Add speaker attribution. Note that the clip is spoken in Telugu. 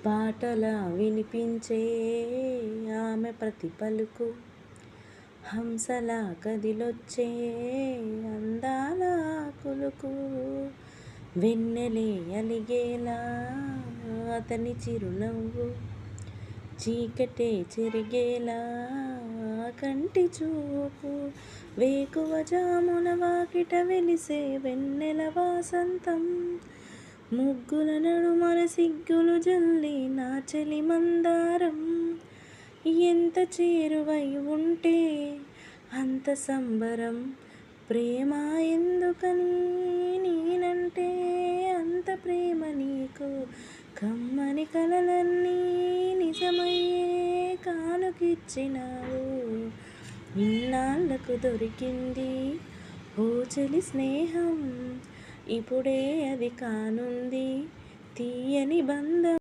Speaker 1: పాటలా వినిపించే ఆమె ప్రతి పలుకు, హంసలా కదిలొచ్చే అందాల కులుకు. వెన్నెలే అలిగేలా అతని చిరునవ్వు, చీకటే చెరిగేలా కంటి చూపు. వేకువ జామున వాకిట వెలిసే వెన్నెల వాసంతం, ముగ్గుల నడుమన సిగ్గులు జల్లి నా చెలి మందారం. ఎంత చేరువై ఉంటే అంత సంబరం, ప్రేమ ఎందుకని నేనంటే అంత ప్రేమ నీకు. కమ్మని కలలన్నీ నిజమయ్యే కానుకిచ్చినావు, ఇన్నాళ్లకు దొరికింది ఓ చెలి స్నేహం. ఇప్పుడే అది కానుంది తీయని బంధం.